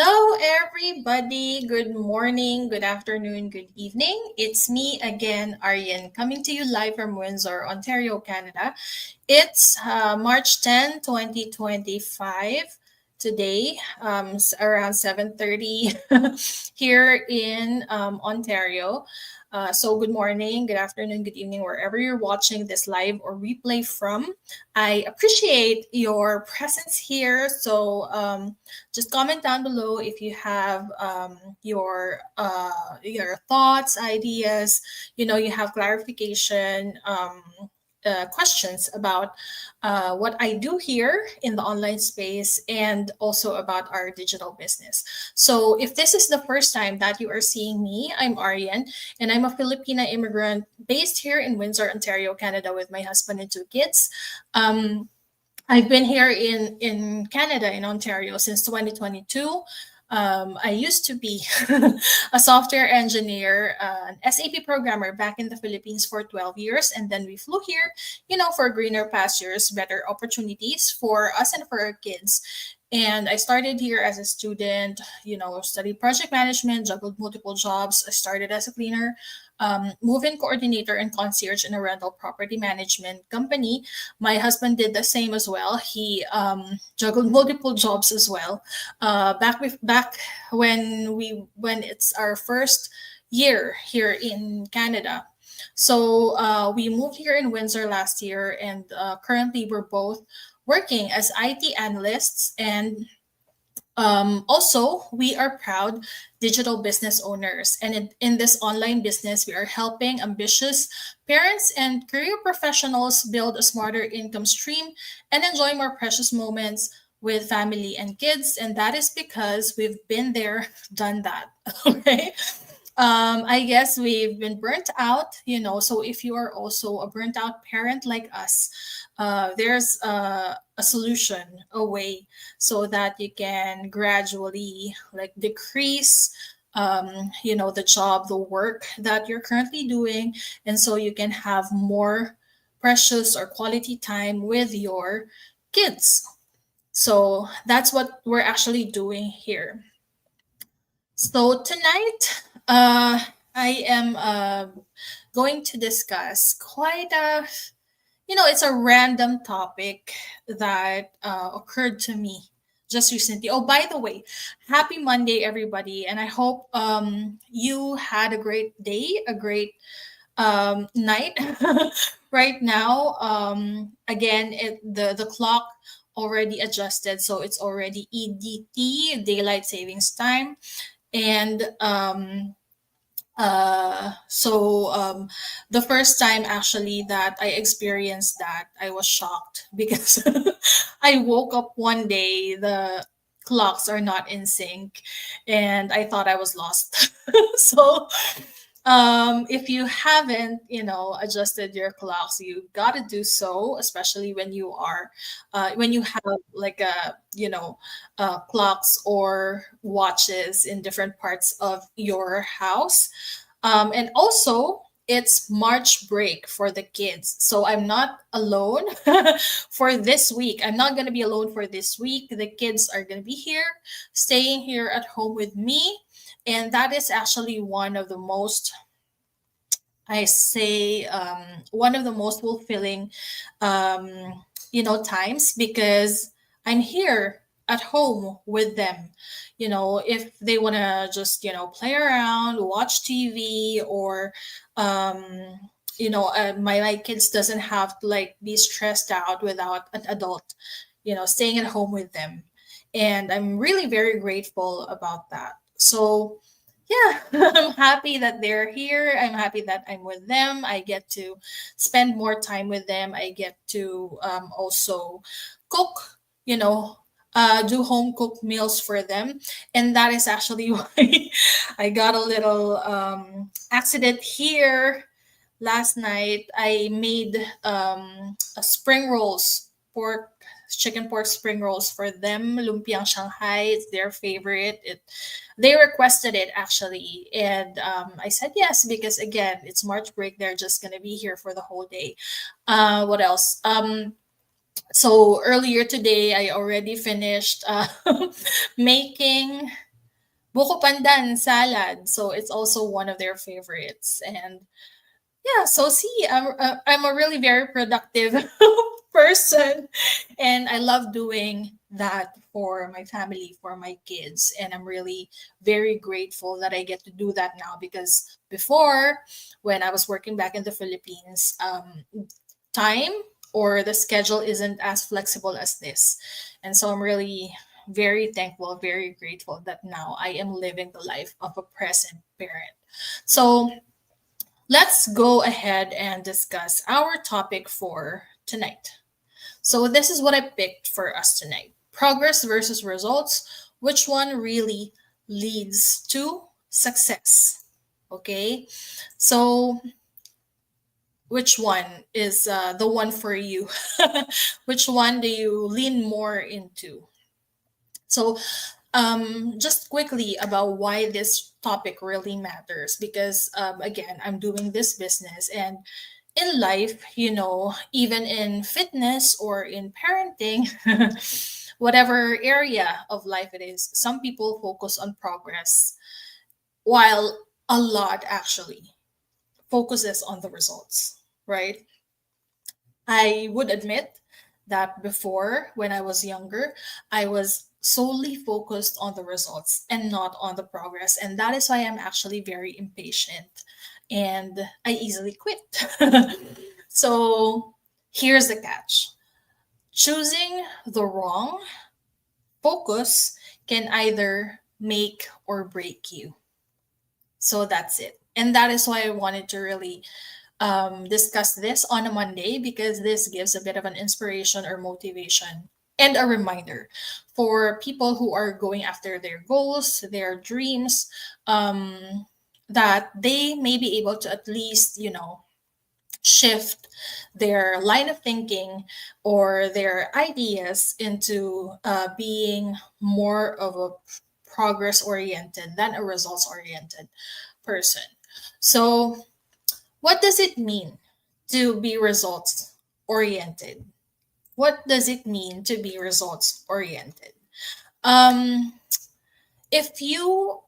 Hello, everybody. Good morning, good afternoon, good evening. It's me again, Aryan, coming to you live from Windsor, Ontario, Canada. It's March 10, 2025. Today, around 7:30 here in Ontario. So, good morning, good afternoon, good evening, wherever you're watching this live or replay from. I appreciate your presence here. So, just comment down below if you have your thoughts, ideas. You have clarification. Questions about what I do here in the online space and also about our digital business. So, if this is the first time that you are seeing me, I'm Arian, and I'm a Filipina immigrant based here in Windsor, Ontario, Canada, with my husband and two kids. Um, I've been here in Canada, in Ontario, since 2022. I used to be a software engineer, an SAP programmer back in the Philippines for 12 years. And then we flew here, for greener pastures, better opportunities for us and for our kids. And I started here as a student, studied project management, juggled multiple jobs. I started as a cleaner, move-in coordinator and concierge in a rental property management company. My husband did the same as well. He juggled multiple jobs as well. Back when it's our first year here in Canada. So we moved here in Windsor last year, and currently we're both working as IT analysts and also, we are proud digital business owners. And in this online business, we are helping ambitious parents and career professionals build a smarter income stream and enjoy more precious moments with family and kids. And that is because we've been there, done that. Okay. I guess we've been burnt out, so if you are also a burnt out parent like us, there's a solution, a way so that you can gradually like decrease the job, the work that you're currently doing, and so you can have more precious or quality time with your kids. So that's what we're actually doing here. So tonight, I am going to discuss quite a, it's a random topic that occurred to me just recently. Oh, by the way, happy Monday, everybody. And I hope you had a great day, a great night right now. Again, the clock already adjusted, so it's already EDT, daylight savings time, and so the first time actually that I experienced that, I was shocked because I woke up one day, the clocks are not in sync, and I thought I was lost. So if you haven't adjusted your clocks, you got to do so, especially when you have like a clocks or watches in different parts of your house. And also, it's March break for the kids, so I'm not alone for this week. I'm not going to be alone for this week. The kids are going to be here, staying here at home with me, and that is actually one of the most, I say, one of the most fulfilling, times, because I'm here at home with them. If they want to just, play around, watch TV, or, my kids doesn't have to like be stressed out without an adult, staying at home with them. And I'm really very grateful about that. So, yeah, I'm happy that they're here. I'm happy that I'm with them. I get to spend more time with them. I get to also cook, do home cooked meals for them. And that is actually why I got a little accident here last night. I made a spring rolls, chicken pork spring rolls for them. Lumpiang Shanghai, it's their favorite. They requested it actually, and I said yes because again, it's March break. They're just gonna be here for the whole day. What else? So earlier today, I already finished making. buko pandan salad. So it's also one of their favorites. And yeah, so see, I'm a really very productive person, and I love doing that for my family, for my kids, and I'm really very grateful that I get to do that now because before, when I was working back in the Philippines, time or the schedule isn't as flexible as this, and so I'm really very thankful, very grateful that now I am living the life of a present parent. So let's go ahead and discuss our topic for tonight. So, this is what I picked for us tonight: progress versus results. Which one really leads to success? Okay, so which one is the one for you? Which one do you lean more into? So, just quickly about why this topic really matters because, again, I'm doing this business and in life, even in fitness or in parenting, whatever area of life it is, some people focus on progress while a lot actually focuses on the results, right? I would admit that before, when I was younger, I was solely focused on the results and not on the progress. And that is why I'm actually very impatient and I easily quit. So here's the catch: choosing the wrong focus can either make or break you. So that's it. And that is why I wanted to really discuss this on a Monday because this gives a bit of an inspiration or motivation and a reminder for people who are going after their goals, their dreams, that they may be able to at least, shift their line of thinking or their ideas into being more of a progress oriented than a results oriented person. So, what does it mean to be results oriented? What does it mean to be results oriented? Um, if you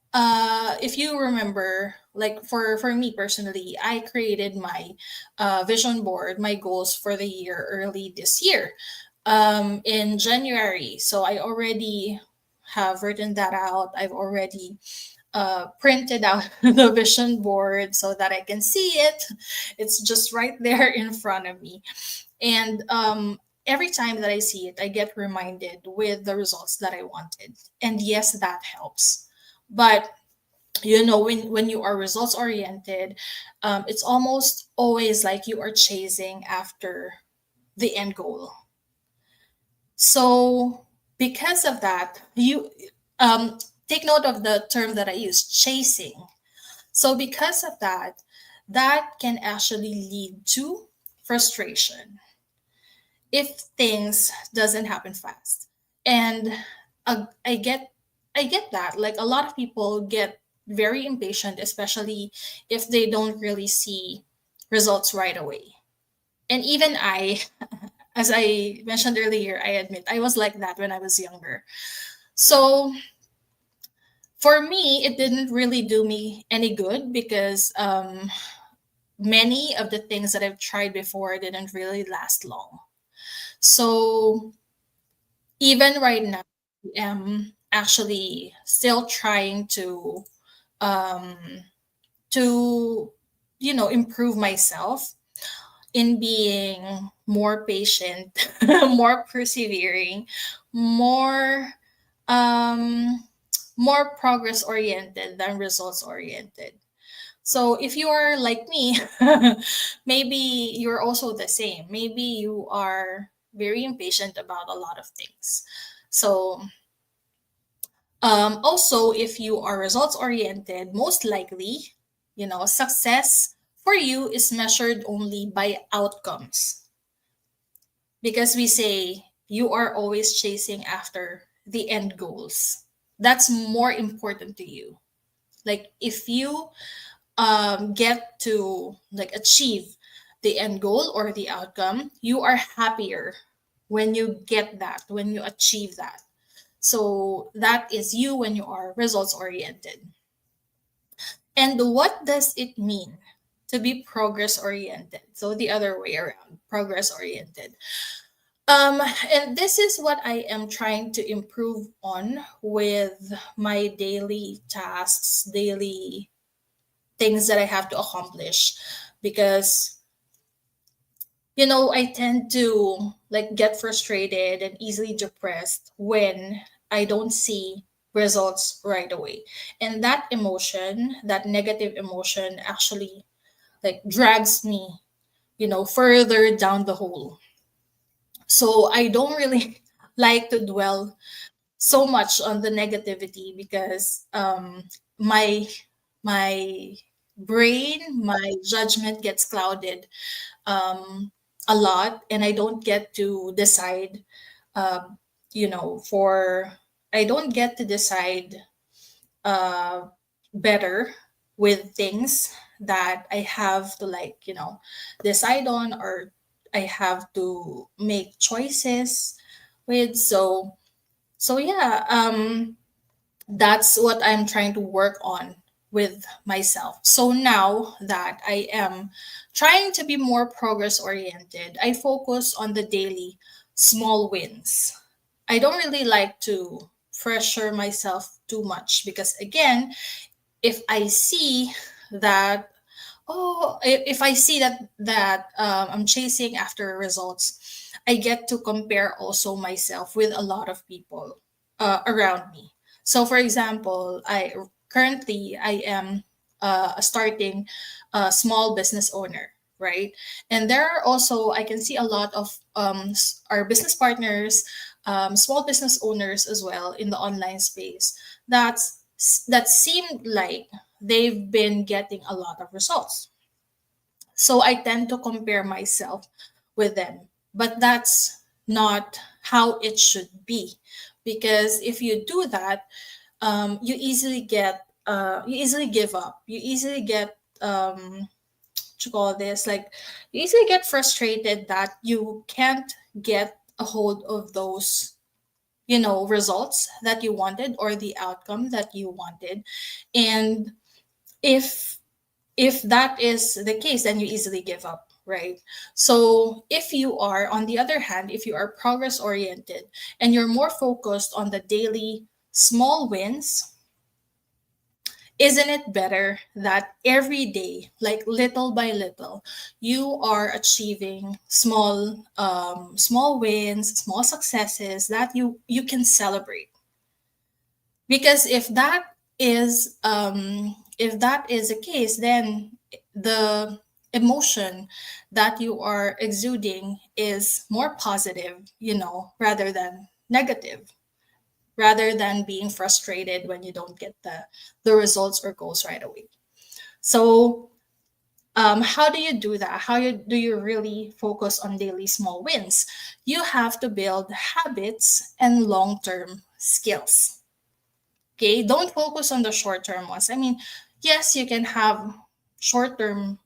remember, like for me personally, I created my vision board, my goals for the year early this year, in January. So I already have written that out. I've already printed out the vision board so that I can see it. It's just right there in front of me. And every time that I see it, I get reminded with the results that I wanted. And yes, that helps. But when you are results oriented, it's almost always like you are chasing after the end goal. So because of that, you take note of the term that I use, chasing. So because of that, that can actually lead to frustration if things doesn't happen fast. And I get that. Like a lot of people get very impatient, especially if they don't really see results right away. And even I, as I mentioned earlier, I admit I was like that when I was younger. So for me, it didn't really do me any good because many of the things that I've tried before didn't really last long. So even right now, I am actually still trying um, to improve myself in being more patient, more persevering, more um, more progress oriented than results oriented. So if you are like me, maybe you're also the same. Maybe you are very impatient about a lot of things. So also, if you are results oriented, most likely, success for you is measured only by outcomes because we say you are always chasing after the end goals. That's more important to you. Like if you get to like achieve the end goal or the outcome, you are happier when you get that, when you achieve that. So that is you when you are results oriented. And what does it mean to be progress oriented? So the other way around, progress oriented. And this is what I am trying to improve on with my daily tasks, daily things that I have to accomplish, because I tend to like get frustrated and easily depressed when I don't see results right away. And that emotion, that negative emotion actually like drags me, further down the hole. So I don't really like to dwell so much on the negativity, because my my brain, my judgment gets clouded um, a lot, and I don't get to decide. Um, for I don't get to decide uh, better with things that I have to decide on, or I have to make choices with. So yeah, that's what I'm trying to work on with myself. So now that I am trying to be more progress oriented, I focus on the daily small wins. I don't really like to pressure myself too much, because again, if I see that if I see that I'm chasing after results, I get to compare also myself with a lot of people around me. So for example, I am a starting small business owner, right? And there are also, I can see a lot of our business partners, small business owners as well in the online space, that seemed like they've been getting a lot of results. So I tend to compare myself with them. But that's not how it should be. Because if you do that, you easily give up. You easily get, what you call this, like, you easily get frustrated that you can't get a hold of those results that you wanted, or the outcome that you wanted. And if that is the case, then you easily give up, right? So if you are, on the other hand, if you are progress oriented and you're more focused on the daily small wins, isn't it better that every day, like little by little, you are achieving small wins, small successes that you can celebrate? Because if that is the case, then the emotion that you are exuding is more positive, rather than negative, rather than being frustrated when you don't get the results or goals right away. So how do you do that? Do you really focus on daily small wins? You have to build habits and long-term skills. Okay, don't focus on the short term ones. I mean, yes, you can have short term,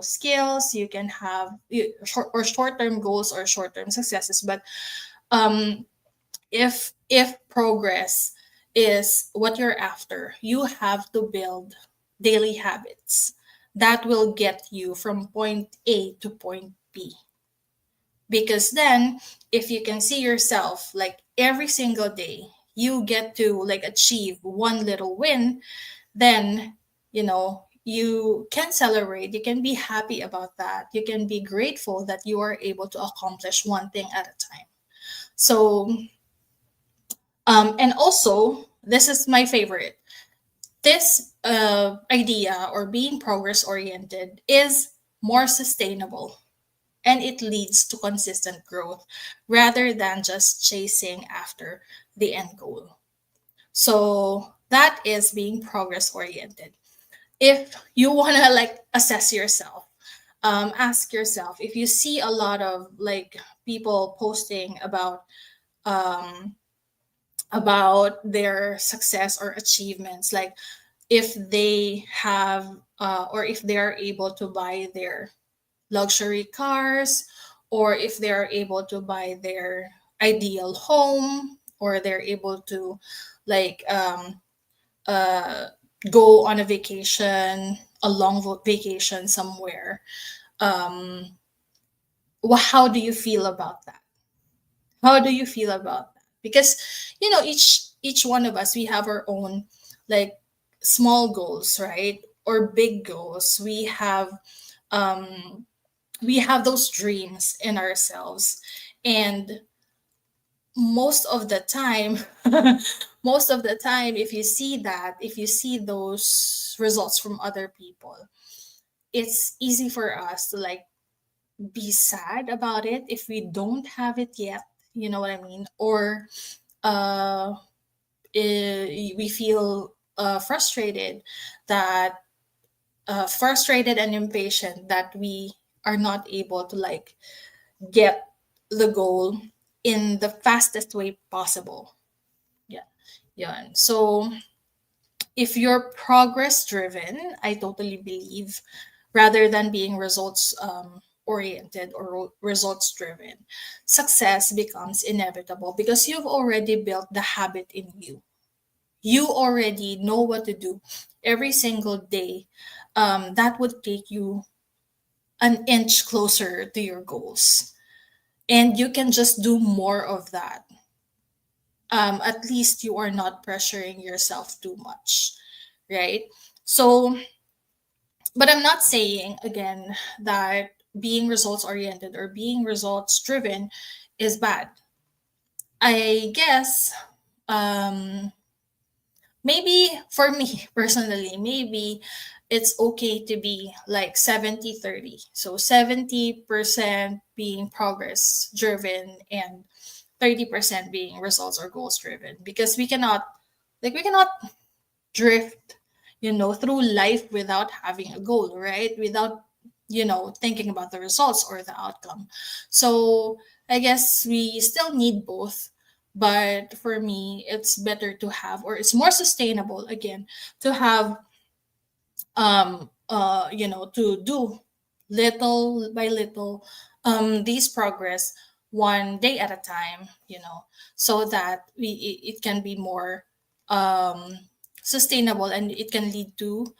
skills, you can have short term goals or short term successes, but um if progress is what you're after, you have to build daily habits that will get you from point A to point B. Because then, if you can see yourself like every single day you get to like achieve one little win, then you can celebrate, you can be happy about that, you can be grateful that you are able to accomplish one thing at a time. So and also, this is my favorite, this idea, or being progress oriented, is more sustainable, and it leads to consistent growth rather than just chasing after the end goal. So that is being progress oriented. If you want to like assess yourself, ask yourself, if you see a lot of like people posting um, about their success or achievements, like if they have or if they are able to buy their luxury cars, or if they are able to buy their ideal home, or they're able to like uh, go on a vacation, a long vacation somewhere. Um, how do you feel about that? How do you feel about that? Because each one of us, we have our own like small goals, right? Or big goals. Um we have those dreams in ourselves, and most of the time most of the time, if you see those results from other people, it's easy for us to like be sad about it if we don't have it yet, you know what I mean? Or uh we feel frustrated, that frustrated and impatient that we are not able to like get the goal in the fastest way possible. Yeah. Yeah. So if you're progress driven, I totally believe, rather than being results oriented or results driven, success becomes inevitable because you've already built the habit in you. You already know what to do every single day. That would take you an inch closer to your goals. And you can just do more of that. At least you are not pressuring yourself too much, right? So, but I'm not saying again that being results oriented or being results driven is bad. I guess um maybe for me personally, maybe it's okay to be like 70-30. So 70% being progress driven and 30% being results or goals driven, because we cannot drift, through life without having a goal, right? Without, thinking about the results or the outcome. So I guess we still need both. But for me, it's better to have, or it's more sustainable again, to have, to do little by little, these progress one day at a time, so that it can be more um sustainable, and it can lead to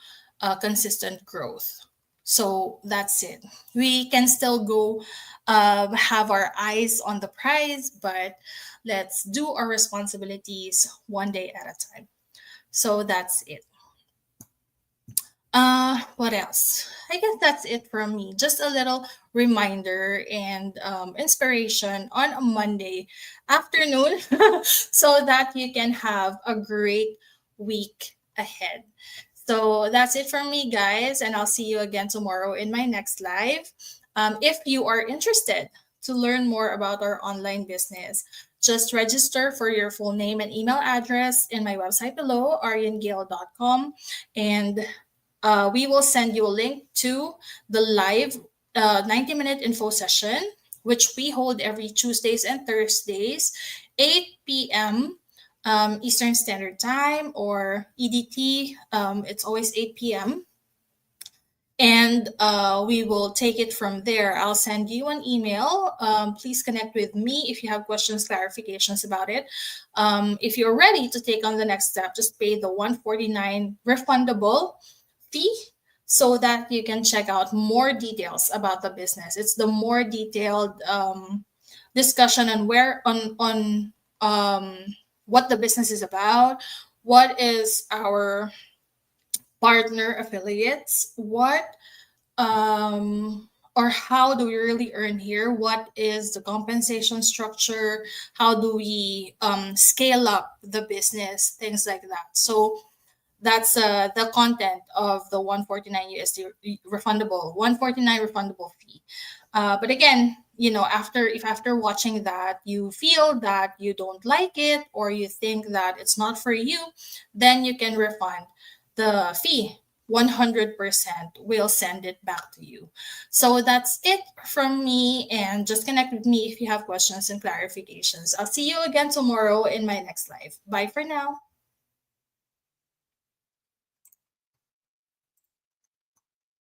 consistent growth. So that's it. We can still go, have our eyes on the prize, but let's do our responsibilities one day at a time. So that's it. What else? I guess that's it from me. Just a little reminder and inspiration on a Monday afternoon so that you can have a great week ahead. So that's it from me, guys, and I'll see you again tomorrow in my next live. If you are interested to learn more about our online business, just register for your full name and email address in my website below, ariangale.com, and we will send you a link to the live 90-minute info session, which we hold every Tuesdays and Thursdays, 8 p.m. Eastern Standard Time, or EDT. It's always 8 p.m. And we will take it from there. I'll send you an email. Please connect with me if you have questions, clarifications about it. If you're ready to take on the next step, just pay the 149 refundable fee so that you can check out more details about the business. It's the more detailed discussion on what the business is about, what is our partner affiliates, or how do we really earn here, what is the compensation structure, how do we scale up the business, things like that. So that's the content of the 149 USD refundable 149 refundable fee. But again, after watching that you feel that you don't like it, or you think that it's not for you, then you can refund the fee. 100% will send it back to you. So that's it from me, and just connect with me if you have questions and clarifications. I'll see you again tomorrow in my next live. Bye for now.